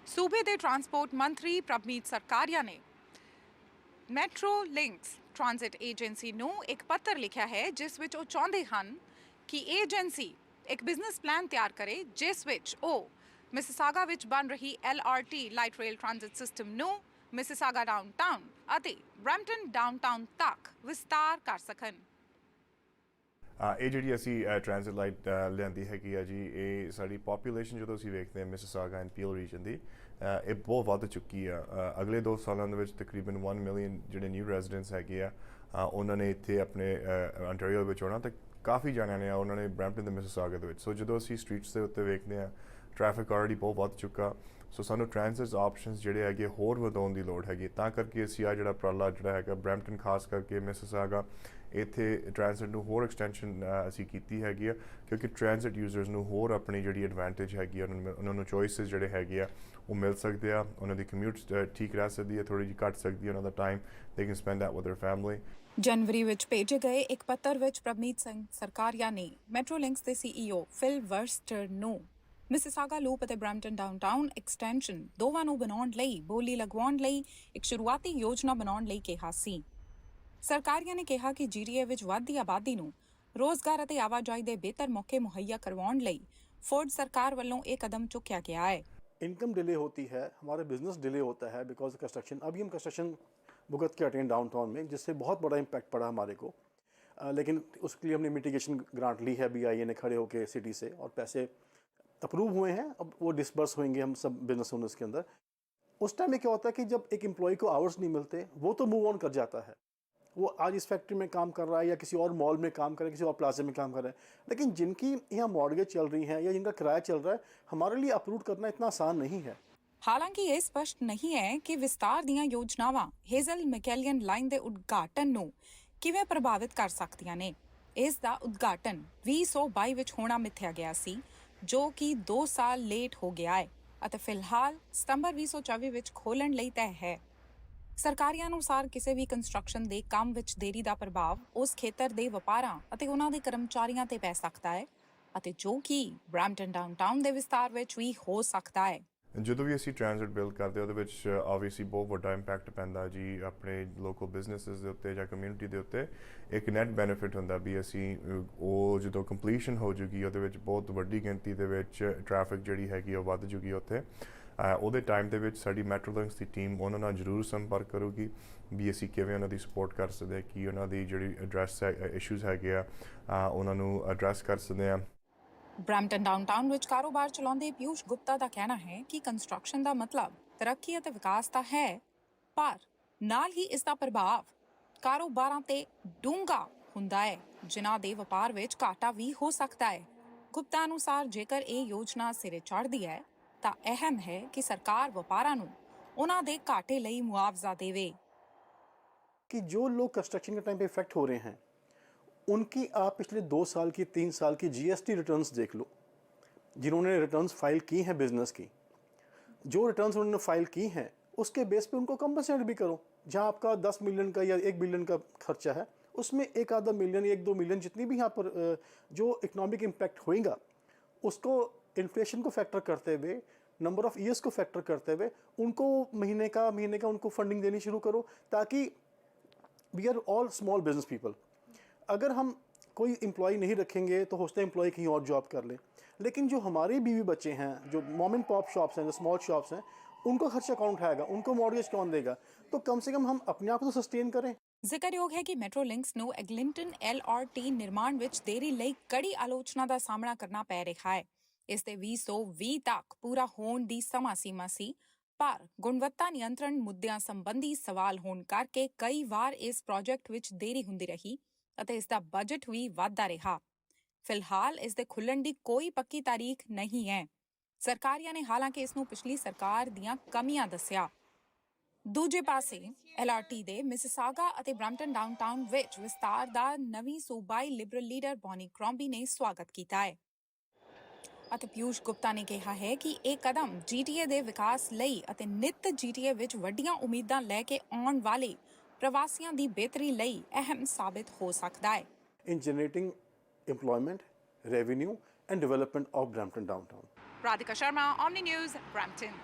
सूबे के ट्रांसपोर्ट मंत्री प्रभमीत सरकारिया ने मैट्रो लिंक्स ट्रांजिट एजेंसी ਨੂੰ ਇੱਕ ਪੱਤਰ ਲਿਖਿਆ ਹੈ ਜਿਸ ਵਿੱਚ ਉਹ ਚਾਹੁੰਦੇ ਹਨ ਕਿ ਏਜੰਸੀ ਇੱਕ ਬਿਜ਼ਨਸ ਪਲਾਨ ਤਿਆਰ ਕਰੇ ਜਿਸ ਵਿੱਚ ਉਹ ਮਿਸਿਸਾਗਾ ਵਿੱਚ ਬਣ ਰਹੀ LRT light rail transit system ਨੂੰ ਮਿਸਿਸਾਗਾ ਡਾਊਨਟਾਊਨ ਅਤੇ ਬਰੈਂਪਟਨ ਡਾਊਨਟਾਊਨ ਤੱਕ ਵਿਸਤਾਰ ਕਰ ਸਕਣ। ਇਹ ਜਿਹੜੀ ਅਸੀਂ ਟ੍ਰਾਂਜ਼ਿਟ ਲਾਈਟ ਲਿਆਂਦੀ ਹੈਗੀ ਆ ਜੀ, ਇਹ ਸਾਡੀ ਪੋਪੂਲੇਸ਼ਨ ਜਦੋਂ ਅਸੀਂ ਵੇਖਦੇ ਹਾਂ ਮਿਸਿਸਾਗਾ ਐਂਡ ਪੀਲ ਰੀਜਨ ਦੀ, ਇਹ ਬਹੁਤ ਵੱਧ ਚੁੱਕੀ ਆ। ਅਗਲੇ 2 ਸਾਲਾਂ ਦੇ ਵਿੱਚ ਤਕਰੀਬਨ 1 ਮਿਲੀਅਨ ਜਿਹੜੇ ਨਿਊ ਰੈਜ਼ੀਡੈਂਟਸ ਹੈਗੇ ਆ ਉਹਨਾਂ ਨੇ ਇੱਥੇ ਆਪਣੇ ਅੰਟਾਰੀਓ ਵਿੱਚ ਆਉਣਾ, ਤੇ ਕਾਫੀ ਜਣਿਆਂ ਨੇ ਉਹਨਾਂ ਨੇ ਬਰੈਂਪਟਨ ਤੇ ਮਿਸਿਸਾਗਾ ਦੇ ਵਿੱਚ। ਸੋ ਜਦੋਂ ਅਸੀਂ ਸਟਰੀਟਸ ਦੇ ਉੱਤੇ ਵੇਖਦੇ ਹਾਂ ਟ੍ਰੈਫਿਕ ਆਲਰੇਡੀ ਬਹੁਤ ਵੱਧ ਚੁੱਕਾ, ਸੋ ਸਾਨੂੰ ਟ੍ਰਾਂਜ਼ਿਟ ਆਪਸ਼ਨਸ ਜਿਹੜੇ ਹੈਗੇ ਹੋਰ ਵਧਾਉਣ ਦੀ ਲੋੜ ਹੈਗੀ। ਤਾਂ ਕਰਕੇ ਅਸੀਂ ਆ ਜਿਹੜਾ ਉਪਰਾਲਾ ਜਿਹੜਾ ਹੈਗਾ ਬਰੈਂਪਟਨ ਖਾਸ ਕਰਕੇ ਮਿਸਿਸਾਗਾ ਇੱਥੇ ਟ੍ਰਾਂਜ਼ਿਟ ਨੂੰ ਹੋਰ ਐਕਸਟੈਂਸ਼ਨ ਅਸੀਂ ਕੀਤੀ ਹੈਗੀ ਆ, ਕਿਉਂਕਿ ਟ੍ਰਾਂਜ਼ਿਟ ਯੂਜ਼ਰਸ ਨੂੰ ਹੋਰ ਆਪਣੀ ਜਿਹੜੀ ਐਡਵਾਂਟੇਜ ਹੈਗੀ ਆ ਉਹਨਾਂ ਨੂੰ ਚੋਇਸਿਸ ਜਿਹੜੇ ਹੈਗੇ ਆ ਉਹ ਮਿਲ ਸਕਦੇ ਆ, ਉਹਨਾਂ ਦੀ ਕਮਿਊਟ ਠੀਕ ਰਹਿ ਸਕਦੀ ਹੈ, ਥੋੜ੍ਹੀ ਜਿਹੀ ਘੱਟ ਸਕਦੀ ਹੈ ਉਹਨਾਂ ਦਾ time, they can spend that with their family. ਜਨਵਰੀ ਵਿੱਚ ਭੇਜੇ ਗਏ ਇੱਕ ਪੱਤਰ ਵਿੱਚ ਪ੍ਰਭਮੀਤ ਸਿੰਘ ਸਰਕਾਰੀਆ ਨੇ ਮੈਟਰੋਲਿੰਕਸ ਦੇ CEO ਫਿਲ ਵਰਸਟਰ ਨੂੰ ਮਿਸਿਸਾਗਾ ਲੂਪ ਅਤੇ ਬਰੈਂਪਟਨ ਡਾਊਨਟਾਊਨ ਐਕਸਟੈਂਸ਼ਨ ਦੋਵਾਂ ਨੂੰ ਬਣਾਉਣ ਲਈ ਬੋਲੀ ਲਗਵਾਉਣ ਲਈ ਇੱਕ ਸ਼ੁਰੂਆਤੀ ਯੋਜਨਾ ਬਣਾਉਣ ਲਈ ਕਿਹਾ ਸੀ। ਸਰਕਾਰੀਆ ਨੇ ਕਿਹਾ ਕਿ GTA ਵਿੱਚ ਵੱਧਦੀ ਆਬਾਦੀ ਨੂੰ ਰੋਜ਼ਗਾਰ ਅਤੇ ਆਵਾਜਾਈ ਦੇ ਬਿਹਤਰ ਮੌਕੇ ਮੁਹੱਈਆ ਕਰਵਾਉਣ ਲਈ ਫੋਰਡ सरकार ਵੱਲੋਂ ਇਹ कदम चुकया गया है। इनकम डिले होती है, हमारा बिजनेस डिले होता है बिकॉज कंस्ट्रक्शन। अभी हम कंस्ट्रक्शन भुगत के हटे हैं डाउनटाउन में, जिससे बहुत बड़ा इम्पैक्ट पड़ा हमारे को, लेकिन उसके लिए हमने मिटिगेशन ग्रांट ली है BIA ने खड़े होकर सिटी से, और पैसे अप्रूव हुए हैं, अब वो डिसबर्स होंगे हम सब बिजनेस ओनर्स के अंदर। उस टाइम में क्या होता है कि जब एक एम्प्लॉय को आवर्स नहीं मिलते, वो तो मूव ऑन कर जाता है, वो आज इस फैक्ट्री में काम कर रहा है या किसी और मॉल में काम कर रहा है, किसी और प्लाजा में काम कर रहा है, लेकिन जिनकी यहाँ मॉर्गेज चल रही है या जिनका किराया चल रहा है, हमारे लिए अप्रूव करना इतना आसान नहीं है। ਹਾਲਾਂਕਿ ਇਹ ਸਪਸ਼ਟ ਨਹੀਂ ਹੈ ਕਿ ਵਿਸਤਾਰ ਦੀਆਂ ਯੋਜਨਾਵਾਂ ਹੇਜ਼ਲ ਮੈਕੈਲੀਅਨ ਲਾਈਨ ਦੇ ਉਦਘਾਟਨ ਨੂੰ ਕਿਵੇਂ ਪ੍ਰਭਾਵਿਤ ਕਰ ਸਕਦੀਆਂ ਨੇ। ਇਸ ਦਾ ਉਦਘਾਟਨ 2022 ਵਿੱਚ ਹੋਣਾ ਮਿੱਥਿਆ ਗਿਆ ਸੀ, ਜੋ ਕਿ 2 ਸਾਲ ਲੇਟ ਹੋ ਗਿਆ ਹੈ ਅਤੇ ਫਿਲਹਾਲ ਸਤੰਬਰ 2024 ਵਿੱਚ ਖੋਲ੍ਹਣ ਲਈ ਤੈਅ ਹੈ। ਸਰਕਾਰੀ ਅਨੁਸਾਰ ਕਿਸੇ ਵੀ ਕੰਸਟਰਕਸ਼ਨ ਦੇ ਕੰਮ ਵਿੱਚ ਦੇਰੀ ਦਾ ਪ੍ਰਭਾਵ ਉਸ ਖੇਤਰ ਦੇ ਵਪਾਰਾਂ ਅਤੇ ਉਹਨਾਂ ਦੇ ਕਰਮਚਾਰੀਆਂ ਤੇ ਪੈ ਸਕਦਾ ਹੈ, ਅਤੇ ਜੋ ਕਿ ਬਰੈਂਪਟਨ ਡਾਊਨਟਾਊਨ ਦੇ ਵਿਸਤਾਰ ਵਿੱਚ ਵੀ ਹੋ ਸਕਦਾ ਹੈ। ਜਦੋਂ ਵੀ ਅਸੀਂ ਟ੍ਰਾਂਜ਼ਿਟ ਬਿਲਡ ਕਰਦੇ ਉਹਦੇ ਵਿੱਚ ਆਬਵੀਅਸਲੀ ਬਹੁਤ ਵੱਡਾ ਇੰਪੈਕਟ ਪੈਂਦਾ ਜੀ ਆਪਣੇ ਲੋਕਲ ਬਿਜ਼ਨੈਸਿਸ ਦੇ ਉੱਤੇ ਜਾਂ ਕਮਿਊਨਿਟੀ ਦੇ ਉੱਤੇ। ਇੱਕ ਨੈਟ ਬੈਨੀਫਿਟ ਹੁੰਦਾ ਵੀ ਅਸੀਂ ਉਹ ਜਦੋਂ ਕੰਪਲੀਸ਼ਨ ਹੋ ਜੂਗੀ ਉਹਦੇ ਵਿੱਚ ਬਹੁਤ ਵੱਡੀ ਗਿਣਤੀ ਦੇ ਵਿੱਚ ਟ੍ਰੈਫਿਕ ਜਿਹੜੀ ਹੈਗੀ ਉਹ ਵੱਧ ਜੂਗੀ ਉੱਥੇ। ਉਹਦੇ ਟਾਈਮ ਦੇ ਵਿੱਚ ਸਾਡੀ ਮੈਟਰੋਲਿੰਕਸ ਦੀ ਟੀਮ ਉਹਨਾਂ ਨਾਲ ਜ਼ਰੂਰ ਸੰਪਰਕ ਕਰੂਗੀ ਵੀ ਅਸੀਂ ਕਿਵੇਂ ਉਹਨਾਂ ਦੀ ਸਪੋਰਟ ਕਰ ਸਕਦੇ, ਕਿ ਉਹਨਾਂ ਦੀ ਜਿਹੜੀ ਐਡਰੈਸ ਇਸ਼ੂਜ਼ ਹੈਗੇ ਆ ਉਹਨਾਂ ਨੂੰ ਐਡਰੈਸ ਕਰ ਸਕਦੇ ਆ। ਬਰੈਂਪਟਨ ਡਾਊਨਟਾਊਨ ਵਿੱਚ ਕਾਰੋਬਾਰ ਚਲਾਉਂਦੇ ਪਿਊਸ਼ ਗੁਪਤਾ ਦਾ ਕਹਿਣਾ ਹੈ ਕਿ ਕੰਸਟਰਕਸ਼ਨ ਦਾ ਮਤਲਬ ਤਰੱਕੀ ਅਤੇ ਵਿਕਾਸ ਤਾਂ ਹੈ, ਪਰ ਨਾਲ ਹੀ ਇਸ ਦਾ ਪ੍ਰਭਾਵ ਕਾਰੋਬਾਰਾਂ ਤੇ ਡੂੰਘਾ ਹੁੰਦਾ ਹੈ, ਜਿਨ੍ਹਾਂ ਦੇ ਵਪਾਰ ਵਿੱਚ ਘਾਟਾ ਵੀ ਹੋ ਸਕਦਾ ਹੈ। ਗੁਪਤਾ ਅਨੁਸਾਰ ਜੇਕਰ ਇਹ ਯੋਜਨਾ ਸਿਰੇ ਚੜ੍ਹਦੀ ਹੈ ਤਾਂ ਅਹਿਮ ਹੈ ਕਿ ਸਰਕਾਰ ਵਪਾਰਾਂ ਨੂੰ ਉਹਨਾਂ ਦੇ ਘਾਟੇ ਲਈ ਮੁਆਵਜ਼ਾ ਦੇਵੇ। कि जो लोग कंस्ट्रक्शन के टाइम पे इफेक्ट हो रहे हैं, उनकी आप पिछले 2 साल की 3 साल की GST रिटर्न्स देख लो। जिन्होंने रिटर्न्स फाइल की हैं बिजनेस की, जो रिटर्न्स उन्होंने फाइल की हैं उसके बेस पे उनको कंपनसेट भी करो। जहां आपका 10 मिलियन का या 1 बिलियन का खर्चा है, उसमें 1-2 मिलियन, 1-2 मिलियन जितनी भी यहाँ पर जो इकोनॉमिक इम्पैक्ट होएगा उसको इन्फ्लेशन को फैक्टर करते हुए, नंबर ऑफ ईयर्स को फैक्टर करते हुए उनको महीने का उनको फंडिंग देनी शुरू करो, ताकि we are all small business people. अगर हम कोई एम्प्लॉय नहीं रखेंगे तो हो सकता है एम्प्लॉय कहीं और जॉब कर ले, लेकिन जो हमारे बीवी बच्चे हैं, जो मॉम एंड पॉप शॉप्स हैं, जो स्मॉल शॉप्स हैं, उनको खर्चा कौन उठाएगा, उनको मॉर्गेज कौन देगा? तो कम से कम हम अपने आप को सस्टेन करें। ਜ਼ਿਕਰਯੋਗ ਹੈ ਕਿ ਮੈਟਰੋਲਿੰਕਸ ਨੂੰ ਐਗਲਿੰਟਨ LRT ਨਿਰਮਾਣ ਵਿੱਚ ਦੇਰੀ ਲਈ ਕੜੀ ਆਲੋਚਨਾ ਦਾ ਸਾਹਮਣਾ ਕਰਨਾ ਪੈ ਰਿਹਾ ਹੈ। ਇਸ ਦੇ 2020 ਤੱਕ ਪੂਰਾ ਹੋਣ ਦੀ ਸਮਾਂ ਸੀਮਾ ਸੀ, ਪਰ ਗੁਣਵੱਤਾ ਨਿਯੰਤਰਣ ਮੁੱਦਿਆਂ ਸੰਬੰਧੀ ਸਵਾਲ ਹੋਣ ਕਰਕੇ ਕਈ ਵਾਰ ਇਸ ਪ੍ਰੋਜੈਕਟ ਵਿੱਚ ਦੇਰੀ ਹੁੰਦੀ ਰਹੀ ਅਤੇ ਇਸ ਦਾ ਬਜਟ ਵੀ ਵੱਧਦਾ ਰਿਹਾ। ਫਿਲਹਾਲ ਇਸ ਦੇ ਖੁੱਲ੍ਹਣ ਦੀ ਕੋਈ ਪੱਕੀ ਤਾਰੀਖ ਨਹੀਂ ਹੈ। ਸਰਕਾਰੀਆਂ ਨੇ ਹਾਲਾਂਕਿ ਇਸ ਨੂੰ ਪਿਛਲੀ ਸਰਕਾਰ ਦੀਆਂ ਕਮੀਆਂ ਦੱਸਿਆ। ਦੂਜੇ ਪਾਸੇ LRT ਦੇ ਮਿਸਿਸਾਗਾ ਅਤੇ ਬਰੈਂਪਟਨ ਡਾਊਨਟਾਊਨ ਵਿੱਚ ਵਿਸਤਾਰ ਦਾ ਨਵੀਂ ਸੂਬਾਈ ਲਿਬਰਲ ਲੀਡਰ ਬੌਨੀ ਕ੍ਰੋਂਬੀ ਨੇ ਸਵਾਗਤ ਕੀਤਾ ਹੈ ਅਤੇ ਪਿਊਸ਼ ਗੁਪਤਾ ਨੇ ਕਿਹਾ ਹੈ ਕਿ ਇਹ ਕਦਮ GTA ਦੇ ਵਿਕਾਸ ਲਈ ਅਤੇ ਨਿੱਤ GTA ਵਿੱਚ ਵੱਡੀਆਂ ਉਮੀਦਾਂ ਲੈ ਕੇ ਆਉਣ ਵਾਲੇ ਪ੍ਰਵਾਸੀਆਂ ਦੀ ਬਿਹਤਰੀ ਲਈ ਅਹਿਮ ਸਾਬਿਤ ਹੋ ਸਕਦਾ ਹੈ। In generating employment, revenue and development of Brampton downtown. Radhika Sharma, Omni News, Brampton.